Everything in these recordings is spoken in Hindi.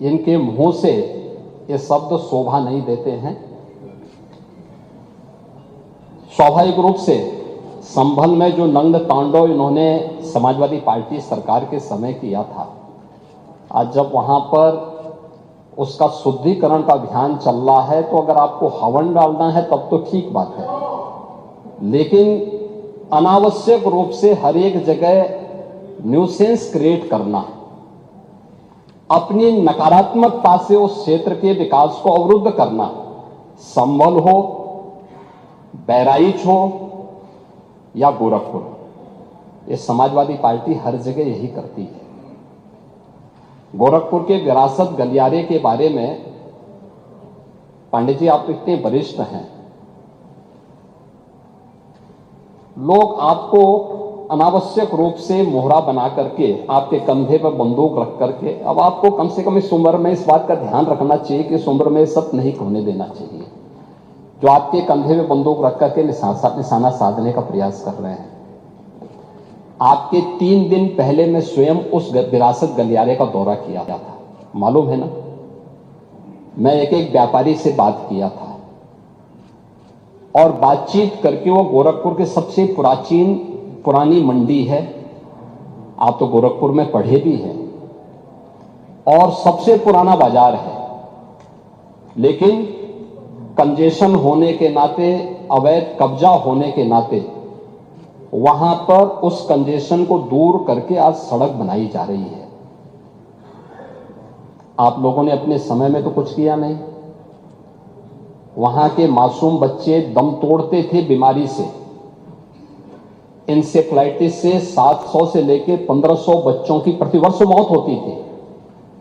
इनके मुंह से ये शब्द शोभा नहीं देते हैं। स्वाभाविक रूप से संभल में जो नंग तांडव इन्होंने समाजवादी पार्टी सरकार के समय किया था, आज जब वहां पर उसका शुद्धिकरण का अभियान चल रहा है, तो अगर आपको हवन डालना है तब तो ठीक बात है, लेकिन अनावश्यक रूप से हर एक जगह न्यूसेंस क्रिएट करना, अपनी नकारात्मकता से उस क्षेत्र के विकास को अवरुद्ध करना, संभल हो, बहराइच हो या गोरखपुर, ये समाजवादी पार्टी हर जगह यही करती है। गोरखपुर के विरासत गलियारे के बारे में पांडे जी आप इतने वरिष्ठ हैं, लोग आपको अनावश्यक रूप से मोहरा बना करके आपके कंधे पर बंदूक रख करके, अब आपको कम से कम इस उम्र में इस बात का ध्यान रखना चाहिए कि इस उम्र में सब नहीं होने देना चाहिए, जो आपके कंधे में बंदूक रख करके निशाना साधने का प्रयास कर रहे हैं। आपके 3 दिन पहले मैं स्वयं उस विरासत गलियारे का दौरा किया था, मालूम है ना। मैं एक व्यापारी से बात किया था और बातचीत करके, वो गोरखपुर के सबसे पुरानी मंडी है, आप तो गोरखपुर में पढ़े भी हैं, और सबसे पुराना बाजार है, लेकिन कंजेशन होने के नाते, अवैध कब्जा होने के नाते वहां पर उस कंजेशन को दूर करके आज सड़क बनाई जा रही है। आप लोगों ने अपने समय में तो कुछ किया नहीं। वहां के मासूम बच्चे दम तोड़ते थे बीमारी से, इंसेफ्लाइटिस से 700 से लेकर 1500 बच्चों की प्रतिवर्ष मौत होती थी।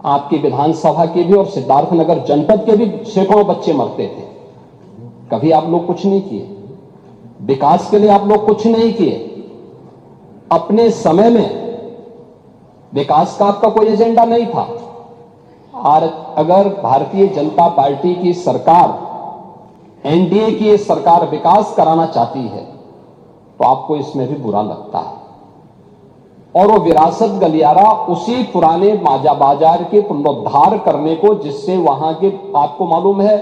आपकी विधानसभा के भी और सिद्धार्थनगर जनपद के भी सैकड़ों बच्चे मरते थे। कभी आप लोग कुछ नहीं किए, विकास के लिए आप लोग कुछ नहीं किए। अपने समय में विकास का आपका कोई एजेंडा नहीं था। और अगर भारतीय जनता पार्टी की सरकार, एनडीए की सरकार विकास कराना चाहती है तो आपको इसमें भी बुरा लगता है। और वो विरासत गलियारा उसी पुराने बाजार के पुनरुद्धार करने को, जिससे वहां के, आपको मालूम है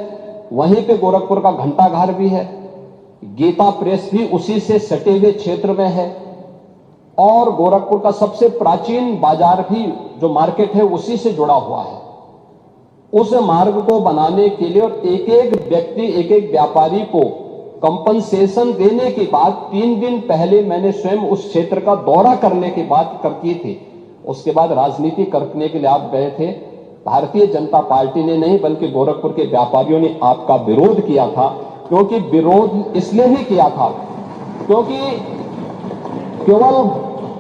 वहीं पे गोरखपुर का घंटाघर भी है, गीता प्रेस भी उसी से सटे हुए क्षेत्र में है, और गोरखपुर का सबसे प्राचीन बाजार भी जो मार्केट है उसी से जुड़ा हुआ है। उस मार्ग को बनाने के लिए और एक एक व्यक्ति, एक एक व्यापारी को कंपनसेशन देने के बाद 3 दिन पहले मैंने स्वयं उस क्षेत्र का दौरा करने की बात की थी। उसके बाद राजनीति करने के लिए आप गए थे। भारतीय जनता पार्टी ने नहीं, बल्कि गोरखपुर के व्यापारियों ने आपका विरोध किया था। क्योंकि विरोध इसलिए भी किया था क्योंकि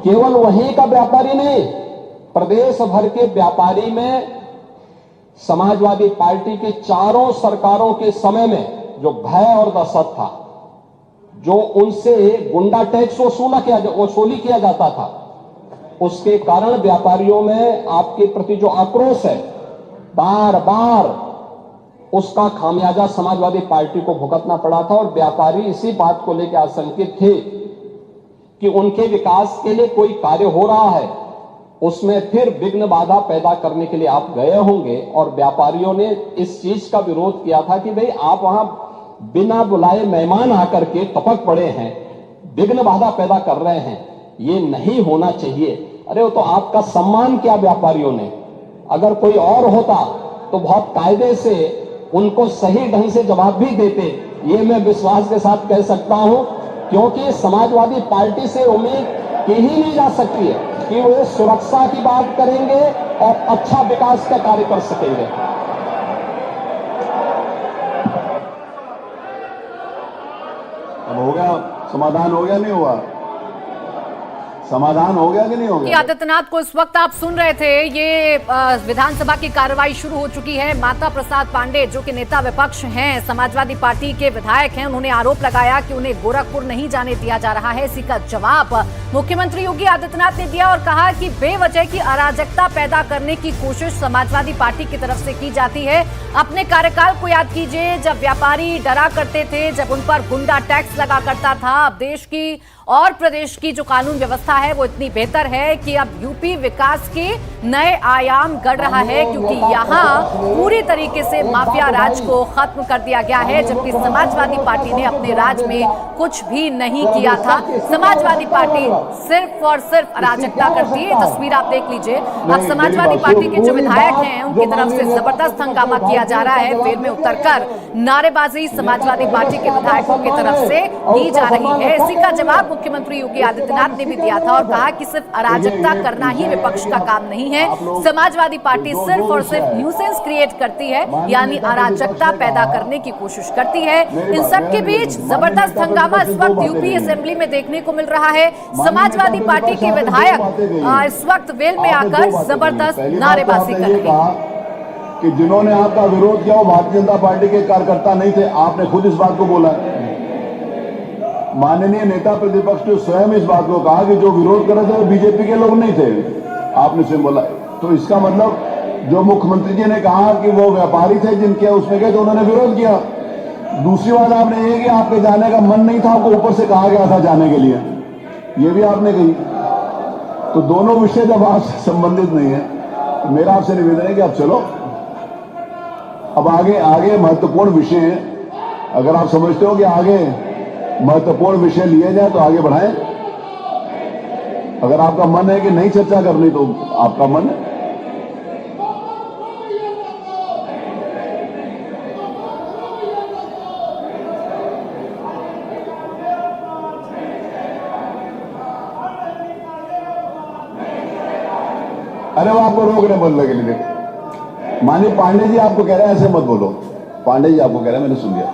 केवल वहीं का व्यापारी नहीं, प्रदेश भर के व्यापारी में समाजवादी पार्टी की चारों सरकारों के समय में जो भय और दहशत था, जो उनसे गुंडा टैक्स वसूली किया जाता था, उसके कारण व्यापारियों में आपके प्रति जो आक्रोश है, बार बार उसका खामियाजा समाजवादी पार्टी को भुगतना पड़ा था। और व्यापारी इसी बात को लेकर आशंकित थे कि उनके विकास के लिए कोई कार्य हो रहा है, उसमें फिर विघ्न बाधा पैदा करने के लिए आप गए होंगे। और व्यापारियों ने इस चीज का विरोध किया था कि भाई आप वहां बिना बुलाए मेहमान आकर के टपक पड़े हैं, विघ्न बाधा पैदा कर रहे हैं, ये नहीं होना चाहिए। अरे वो तो आपका सम्मान किया व्यापारियों ने। अगर कोई और होता तो बहुत कायदे से उनको सही ढंग से जवाब भी देते, ये मैं विश्वास के साथ कह सकता हूं, क्योंकि समाजवादी पार्टी से उम्मीद की ही नहीं जा सकती है कि वो सुरक्षा की बात करेंगे और अच्छा विकास का कार्य कर सकेंगे। अब हो गया समाधान, हो गया नहीं हुआ समाधान, हो गया कि नहीं हो गया? आदित्यनाथ को इस वक्त आप सुन रहे थे। ये विधानसभा की कार्रवाई शुरू हो चुकी है। माता प्रसाद पांडे जो कि नेता विपक्ष हैं, समाजवादी पार्टी के विधायक हैं, उन्होंने आरोप लगाया कि उन्हें गोरखपुर नहीं जाने दिया जा रहा है। इसी का जवाब मुख्यमंत्री योगी आदित्यनाथ ने दिया और कहा कि बेवजह की अराजकता पैदा करने की कोशिश समाजवादी पार्टी की तरफ से की जाती है। अपने कार्यकाल को याद कीजिए, जब व्यापारी डरा करते थे, जब उन पर गुंडा टैक्स लगा करता था। अब देश की और प्रदेश की जो कानून व्यवस्था व्यवस्था है वो इतनी बेहतर है कि अब यूपी विकास के नए आयाम गढ़ रहा है, क्योंकि यहाँ पूरी तरीके से माफिया राज को खत्म कर दिया गया है, जबकि समाजवादी पार्टी ने अपने राज में कुछ भी नहीं किया था। समाजवादी पार्टी सिर्फ और सिर्फ अराजकता करती है। तस्वीर आप देख लीजिए। अब समाजवादी पार्टी के जो विधायक हैं उनकी तरफ से जबरदस्त हंगामा किया जा रहा है। वेल में उतरकर नारेबाजी समाजवादी पार्टी के विधायकों की तरफ से की जा रही है। इसी का जवाब मुख्यमंत्री योगी आदित्यनाथ ने भी दिया था और कहा कि सिर्फ अराजकता करना ही विपक्ष का काम नहीं है। समाजवादी पार्टी सिर्फ और सिर्फ न्यूसेंस क्रिएट करती है, यानी अराजकता पैदा करने की कोशिश करती है। इन सब के बीच जबरदस्त हंगामा इस वक्त यूपी असेंबली में देखने को मिल रहा है। समाजवादी पार्टी के विधायक इस वक्त वेल में आकर जबरदस्त नारेबाजी कर रहे हैं कि जिन्होंने आपका विरोध किया वो भारतीय जनता पार्टी के कार्यकर्ता नहीं थे। आपने खुद इस बात को बोला। माननीय नेता प्रतिपक्ष ने स्वयं इस बात को कहा कि जो विरोध कर रहे थे वो बीजेपी के लोग नहीं थे। आपने स्वयं बोला। तो इसका मतलब जो मुख्यमंत्री जी ने कहा कि वो व्यापारी थे जिनके उसमें गए तो उन्होंने विरोध किया। दूसरी बात आपने ये कि आपके जाने का मन नहीं था, आपको ऊपर से कहा गया था जाने के लिए, ये भी आपने कही। तो दोनों विषय जब आपसे संबंधित नहीं है तो मेरा आपसे निवेदन है कि आप चलो अब आगे महत्वपूर्ण विषय है। अगर आप समझते हो कि आगे महत्वपूर्ण विषय लिए जाए तो आगे बढ़ाएं। अगर आपका मन है कि नहीं चर्चा करनी तो आपका मन है। अरे वो आपको रोकने बोलने के लिए देखो। माननीय पांडे जी आपको कह रहे हैं ऐसे मत बोलो। पांडे जी आपको कह रहे हैं, मैंने सुन लिया।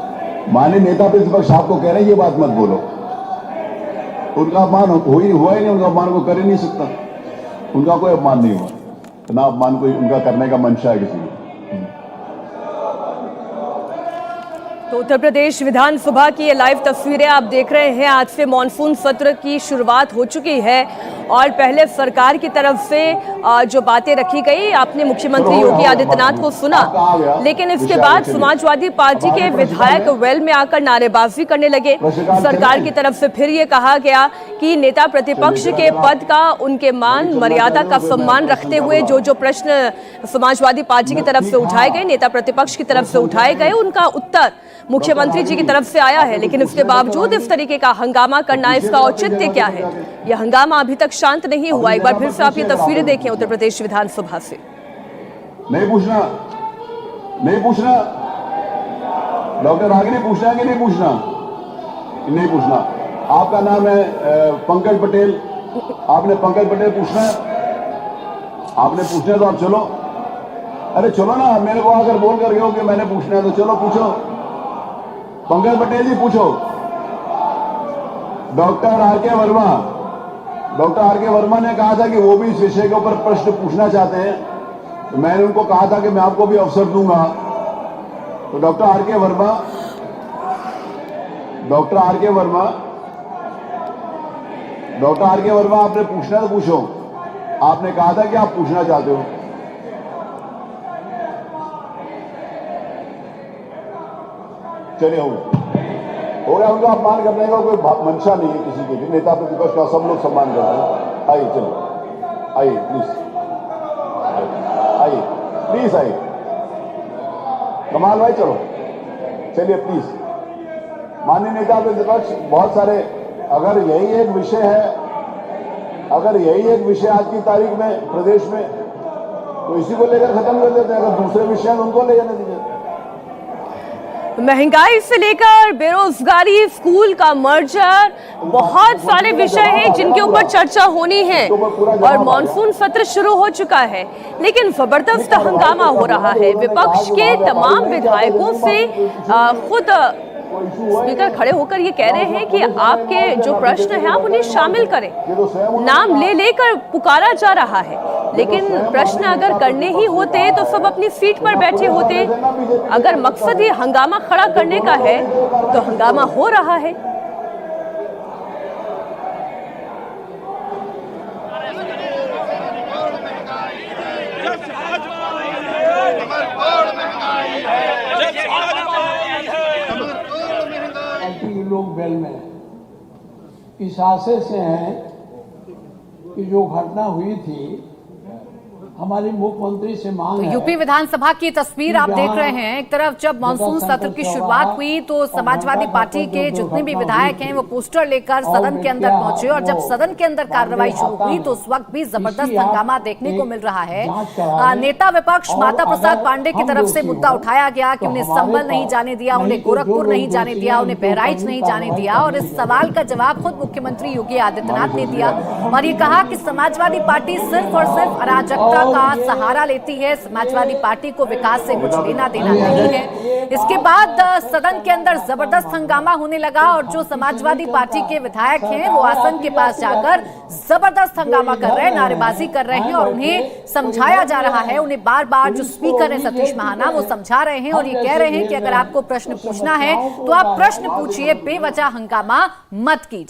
माननीय नेता प्रतिपक्ष आपको कह रहे हैं ये बात मत बोलो। उनका अपमान हुआ ही नहीं, उनका अपमान को कर ही नहीं सकता। उनका कोई अपमान नहीं हुआ, ना अपमान कोई उनका करने का मंशा है किसी को। तो उत्तर प्रदेश विधानसभा की ये लाइव तस्वीरें आप देख रहे हैं। आज से मॉनसून सत्र की शुरुआत हो चुकी है और पहले सरकार की तरफ से जो बातें रखी गई, आपने मुख्यमंत्री योगी आदित्यनाथ को सुना, लेकिन इसके बाद समाजवादी पार्टी के विधायक वेल में आकर नारेबाजी करने लगे। सरकार की तरफ से फिर ये कहा गया कि नेता प्रतिपक्ष के पद का, उनके मान मर्यादा का सम्मान रखते हुए जो प्रश्न समाजवादी पार्टी की तरफ से उठाए गए, नेता प्रतिपक्ष की तरफ से उठाए गए, उनका उत्तर मुख्यमंत्री जी की तरफ से आया है। लेकिन इसके बावजूद इस तरीके का हंगामा करना, इसका औचित्य क्या है? यह हंगामा अभी तक शांत नहीं हुआ। एक बार फिर से आप ये तस्वीरें देखें उत्तर प्रदेश विधानसभा से। नहीं पूछना डॉक्टर आगे नहीं पूछना है कि नहीं पूछना? नहीं पूछना। आपका नाम है पंकज पटेल। आपने पंकज पटेल पूछना है? आपने पूछना है तो आप चलो। अरे चलो ना, मेरे को आकर बोल कर गए हो कि मैंने पूछना है तो चलो पूछो। पंकज पटेल जी पूछो। डॉक्टर आर के वर्मा ने कहा था कि वो भी इस विषय के ऊपर प्रश्न पूछना चाहते हैं, तो मैंने उनको कहा था कि मैं आपको भी अवसर दूंगा। तो डॉक्टर आर के वर्मा आपने पूछना है तो पूछो। आपने कहा था कि आप पूछना चाहते हो। चलिए हो गया। उनका अपमान करने का कोई मंशा नहीं है किसी के भी। नेता प्रतिपक्ष का सब लोग सम्मान करते हैं। आइए, चलिए आइए प्लीज आइए। कमाल भाई चलो चलिए प्लीज। माननीय नेता प्रतिपक्ष बहुत सारे, अगर यही एक विषय आज की तारीख में प्रदेश में, तो इसी को लेकर खत्म कर देते हैं। अगर दूसरे विषय उनको ले जाने दीजिए। महंगाई से लेकर बेरोजगारी, स्कूल का मर्जर, बहुत सारे विषय हैं जिनके ऊपर चर्चा होनी है। और मॉनसून सत्र शुरू हो चुका है, लेकिन जबरदस्त हंगामा हो रहा है। विपक्ष के तमाम विधायकों से खुद स्पीकर खड़े होकर ये कह रहे हैं कि आपके जो प्रश्न हैं आप उन्हें शामिल करें। नाम ले लेकर पुकारा जा रहा है, लेकिन प्रश्न अगर करने ही होते तो सब अपनी सीट पर बैठे होते। अगर मकसद ही हंगामा खड़ा करने का है तो हंगामा हो रहा है। लोग बेल में इस आशय से हैं कि जो घटना हुई थी, हमारी मुख्यमंत्री से मांग है। यूपी विधानसभा की तस्वीर आप देख रहे हैं। एक तरफ जब मानसून सत्र की शुरुआत हुई तो समाजवादी पार्टी के जितने भी विधायक हैं वो पोस्टर लेकर सदन के अंदर पहुंचे, और जब सदन के अंदर कार्रवाई शुरू हुई तो उस वक्त भी जबरदस्त हंगामा देखने को मिल रहा है। नेता विपक्ष माता प्रसाद पांडे की तरफ से मुद्दा उठाया गया कि उन्हें संभल नहीं जाने दिया, उन्हें गोरखपुर नहीं जाने दिया, उन्हें बहराइच नहीं जाने दिया, और इस सवाल का जवाब खुद मुख्यमंत्री योगी आदित्यनाथ ने दिया और ये कहा कि समाजवादी पार्टी सिर्फ और सिर्फ अराजकता का सहारा लेती है, समाजवादी पार्टी को विकास से कुछ लेना देना नहीं है। इसके बाद सदन के अंदर जबरदस्त हंगामा होने लगा और जो समाजवादी पार्टी के विधायक हैं वो आसन के पास जाकर जबरदस्त हंगामा कर रहे हैं, नारेबाजी कर रहे हैं, और उन्हें समझाया जा रहा है, उन्हें बार बार जो स्पीकर है सतीश महाना वो समझा रहे हैं और ये कह रहे हैं कि अगर आपको प्रश्न पूछना है तो आप प्रश्न पूछिए, बेवजह हंगामा मत कीजिए।